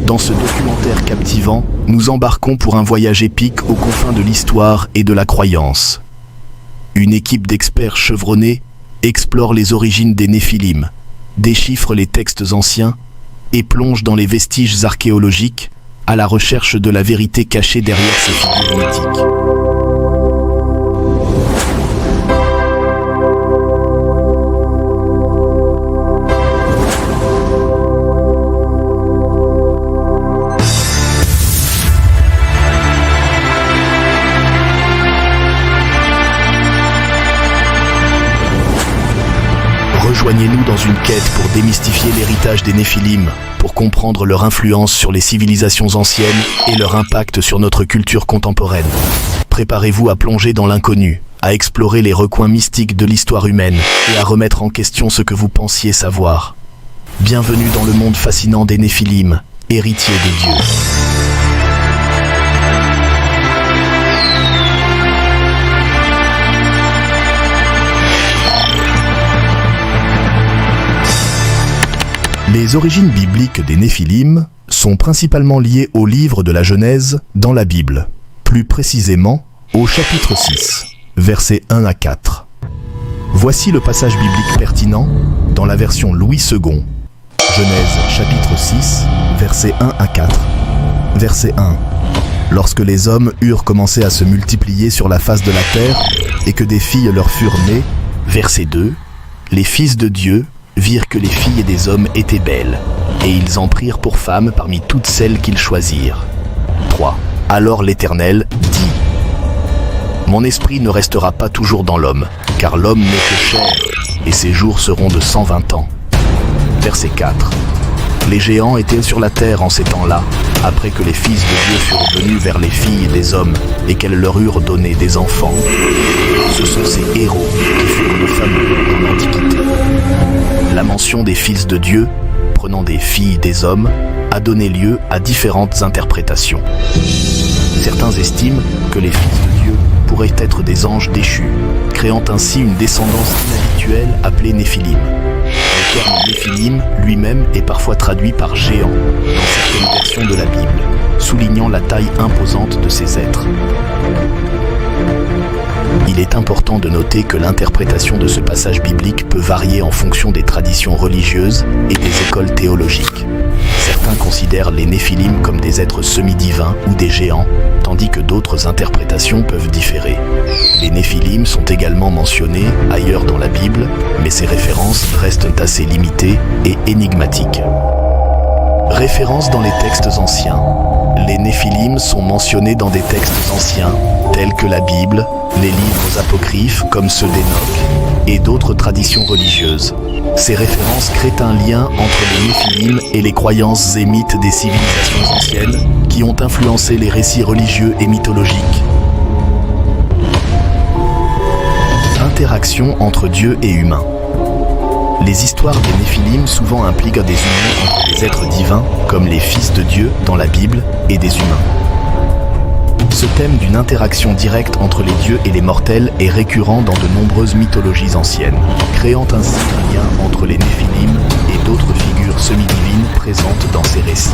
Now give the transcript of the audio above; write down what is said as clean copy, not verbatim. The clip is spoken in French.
Dans ce documentaire captivant, nous embarquons pour un voyage épique aux confins de l'histoire et de la croyance. Une équipe d'experts chevronnés explore les origines des Néphilim, déchiffre les textes anciens et plonge dans les vestiges archéologiques à la recherche de la vérité cachée derrière ces figures mythiques. Rejoignez-nous dans une quête pour démystifier l'héritage des Néphilim, pour comprendre leur influence sur les civilisations anciennes et leur impact sur notre culture contemporaine. Préparez-vous à plonger dans l'inconnu, à explorer les recoins mystiques de l'histoire humaine et à remettre en question ce que vous pensiez savoir. Bienvenue dans le monde fascinant des Néphilim, héritiers des dieux. Les origines bibliques des Néphilim sont principalement liées au livre de la Genèse dans la Bible, plus précisément au chapitre 6, versets 1 à 4. Voici le passage biblique pertinent dans la version Louis II. Genèse chapitre 6, versets 1 à 4. Verset 1. Lorsque les hommes eurent commencé à se multiplier sur la face de la terre et que des filles leur furent nées, verset 2, les fils de Dieu virent que les filles des hommes étaient belles, et ils en prirent pour femmes parmi toutes celles qu'ils choisirent. 3. Alors l'Éternel dit : Mon esprit ne restera pas toujours dans l'homme, car l'homme n'est que chair, et ses jours seront de 120 ans. Verset 4. Les géants étaient sur la terre en ces temps-là, après que les fils de Dieu furent venus vers les filles des hommes, et qu'elles leur eurent donné des enfants. Ce sont ces héros qui furent de fameux en l'Antiquité. La mention des fils de Dieu, prenant des filles des hommes, a donné lieu à différentes interprétations. Certains estiment que les fils de Dieu pourraient être des anges déchus, créant ainsi une descendance inhabituelle appelée Néphilim. Le terme Néphilim lui-même est parfois traduit par géant dans certaines versions de la Bible, soulignant la taille imposante de ces êtres. Il est important de noter que l'interprétation de ce passage biblique peut varier en fonction des traditions religieuses et des écoles théologiques. Certains considèrent les Néphilim comme des êtres semi-divins ou des géants, tandis que d'autres interprétations peuvent différer. Les Néphilim sont également mentionnés ailleurs dans la Bible, mais ces références restent assez limitées et énigmatiques. Références dans les textes anciens. Les Néphilim sont mentionnés dans des textes anciens, tels que la Bible, les livres apocryphes comme ceux d'Enoch, et d'autres traditions religieuses. Ces références créent un lien entre les Néphilim et les croyances et mythes des civilisations anciennes qui ont influencé les récits religieux et mythologiques. Interaction entre Dieu et humains. Les histoires des Néphilim souvent impliquent des unions entre des êtres divins, comme les fils de Dieu dans la Bible, et des humains. Ce thème d'une interaction directe entre les dieux et les mortels est récurrent dans de nombreuses mythologies anciennes, créant ainsi un lien entre les Néphilim et d'autres figures semi-divines présentes dans ces récits.